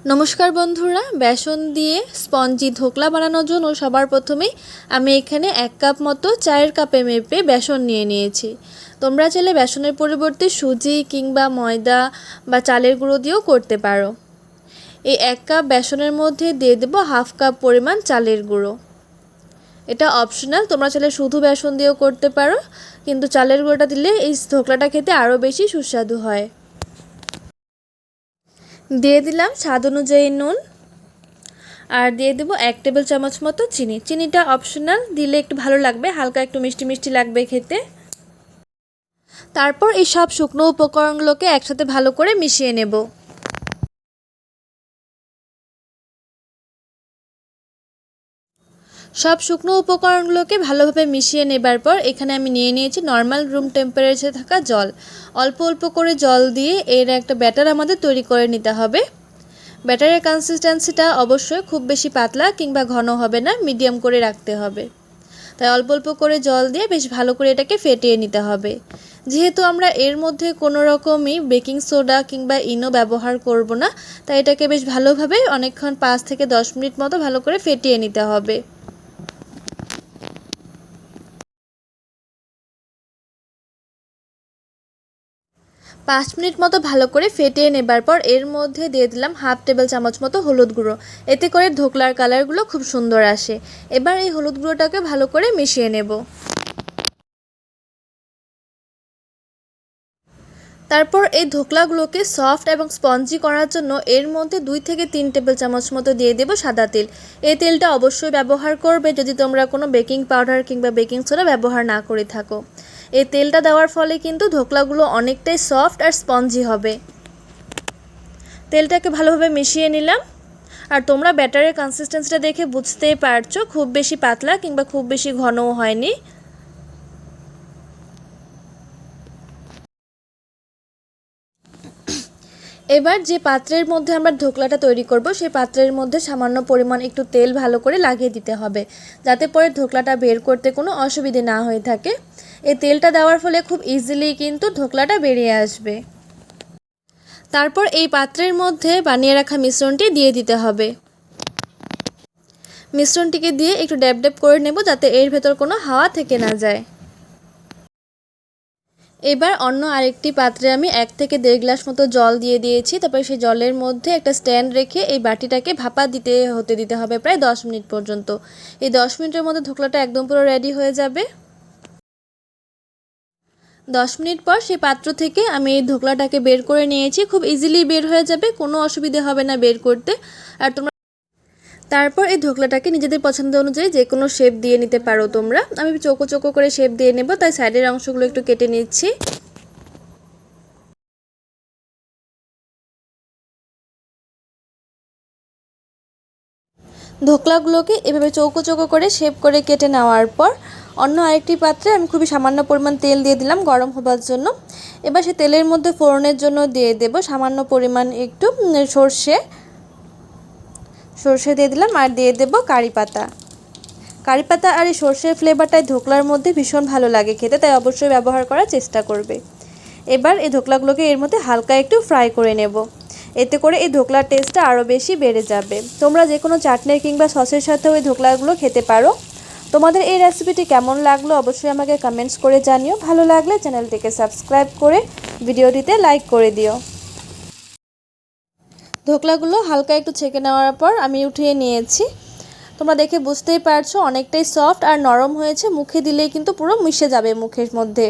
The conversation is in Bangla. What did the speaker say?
নমস্কার বন্ধুরা, বেসন দিয়ে স্পঞ্জি ধোকলা বানানোর জন্য সবার প্রথমেই আমি এখানে 1 কাপ মতো চায়ের কাপে মেপে বেসন নিয়ে নিয়েছি। তোমরা চাইলে বেসনের পরিবর্তে সুজি কিংবা ময়দা বা চালের গুঁড়ো দিয়েও করতে পারো। এই 1 কাপ বেসনের মধ্যে দিয়ে দেব হাফ কাপ পরিমাণ চালের গুঁড়ো। এটা অপশনাল, তোমরা চাইলে শুধু বেসন দিয়েও করতে পারো, কিন্তু চালের গুঁড়োটা দিলে এই ধোকলাটা খেতে আরও বেশি সুস্বাদু হয়। দিয়ে দিলাম স্বাদ অনুযায়ী নুন, আর দিয়ে দেবো 1 টেবিল চামচ মতো চিনি। চিনিটা অপশনাল, দিলে একটু ভালো লাগবে, হালকা একটু মিষ্টি মিষ্টি লাগবে খেতে। তারপর এই সব শুকনো উপকরণগুলোকে একসাথে ভালো করে মিশিয়ে নেব। সব শুকনো উপকরণগুলোকে ভালোভাবে মিশিয়ে নেবার পর এখানে আমি নিয়ে নিয়েছি নর্মাল রুম টেম্পারেচারে থাকা জল। অল্প অল্প করে জল দিয়ে এর একটা ব্যাটার আমাদের তৈরি করে নিতে হবে। ব্যাটারের কনসিস্টেন্সিটা অবশ্যই খুব বেশি পাতলা কিংবা ঘন হবে না, মিডিয়াম করে রাখতে হবে। তাই অল্প অল্প করে জল দিয়ে বেশ ভালো করে এটাকে ফেটিয়ে নিতে হবে। যেহেতু আমরা এর মধ্যে কোনো রকমই বেকিং সোডা কিংবা ইনো ব্যবহার করব না, তাই এটাকে বেশ ভালোভাবে অনেকক্ষণ 5 থেকে 10 মিনিট মতো ভালো করে ফেটিয়ে নিতে হবে। 5 মিনিট মতো ভালো করে ফেটিয়ে নেবার পর এর মধ্যে দিয়ে দিলাম হাফ টেবিল চামচ মতো হলুদ গুঁড়ো। এতে করে ধোকলার কালারগুলো খুব সুন্দর আসে। এবার এই হলুদ গুঁড়োটাকে ভালো করে মিশিয়ে নেব। তারপর এই ধোকলাগুলোকে সফট এবং স্পঞ্জি করার জন্য এর মধ্যে 2 থেকে 3 টেবিল চামচ মতো দিয়ে দেব সাদা তেল। এই তেলটা অবশ্যই ব্যবহার করবে যদি তোমরা কোনো বেকিং পাউডার কিংবা বেকিং সোডা ব্যবহার না করে থাকো। এই তেলটা দেওয়ার ফলে কিন্তু ধোকলাগুলো অনেকটাই সফট আর স্পঞ্জি হবে। তেলটাকে ভালোভাবে মিশিয়ে নিলাম। আর তোমরা ব্যাটারের কনসিস্টেন্সিটা দেখে বুঝতেই পারছো, খুব বেশি পাতলা কিংবা খুব বেশি ঘনও হয়নি। এবার যে পাত্রের মধ্যে আমরা ধোকলাটা তৈরি করব সেই পাত্রের মধ্যে সামান্য পরিমাণ একটু তেল ভালো করে লাগিয়ে দিতে হবে, যাতে পরে ধোকলাটা বের করতে কোনো অসুবিধে না হয়ে থাকে। এই তেলটা দেওয়ার ফলে খুব ইজিলি কিন্তু ধোকলাটা বেরিয়ে আসবে। তারপর এই পাত্রের মধ্যে বানিয়ে রাখা মিশ্রণটি দিয়ে দিতে হবে। মিশ্রণটিকে দিয়ে একটু ড্যাব ড্যাব করে নেব, যাতে এর ভেতর কোনো হাওয়া থেকে না যায়। এবার অন্য আরেকটি পাত্রে আমি 1 থেকে 1.5 গ্লাস মতো জল দিয়ে দিয়েছি। তারপরে সেই জলের মধ্যে একটা স্ট্যান্ড রেখে এই বাটিটাকে ভাপা দিতে হবে প্রায় 10 মিনিট পর্যন্ত। এই 10 মিনিটের মধ্যে ধোকলাটা একদম পুরো রেডি হয়ে যাবে। 10 মিনিট পর সেই পাত্র থেকে আমি এই ধোকলাটাকে বের করে নিয়েছি। খুব ইজিলি বের হয়ে যাবে, কোনো অসুবিধা হবে না বের করতে। আর তোমরা তারপর এই ধোকলাটাকে নিজেদের পছন্দ অনুযায়ী যে কোনো শেপ দিয়ে নিতে পারো তোমরা। আমি চৌকো চৌকো করে শেপ দিয়ে নেব, তাই সাইডের অংশগুলো একটু কেটে নিচ্ছি। ধোকলাগুলোকে এভাবে চৌকো চৌকো করে শেপ করে কেটে নেওয়ার পর অন্য আরেকটি পাত্রে আমি খুবই সামান্য পরিমাণ তেল দিয়ে দিলাম গরম হবার জন্য। এবার সেই তেলের মধ্যে ফোড়নের জন্য দিয়ে দেব সামান্য পরিমাণ একটু সর্ষে দিয়ে দিলাম, আর দিয়ে দেব কারি পাতা। কারি পাতা আর এই সর্ষের ফ্লেভারটাই ধোকলার মধ্যে ভীষণ ভালো লাগে খেতে, তাই অবশ্যই ব্যবহার করার চেষ্টা করবে। এবার এই ধোকলাগুলোকে এর মধ্যে হালকা একটু ফ্রাই করে নেব, এতে করে এই ধোকলার টেস্টটা আরও বেশি বেড়ে যাবে। তোমরা যে কোনো চাটনি কিংবা সসের সাথেও এই ধোকলাগুলো খেতে পারো। তোমাদের এই রেসিপিটি কেমন লাগলো অবশ্যই আমাকে কমেন্টস করে জানিও। ভালো লাগলে চ্যানেলটিকে সাবস্ক্রাইব করে ভিডিওটিতে লাইক করে দিও। ধোকলাগুলো হালকা একটু ছেঁকে নেওয়ার পর আমি উঠিয়ে নিয়েছি। তোমরা দেখে বুঝতেই পারছো অনেকটাই সফট আর নরম হয়েছে, মুখে দিলেই কিন্তু পুরো মিশে যাবে মুখের মধ্যে।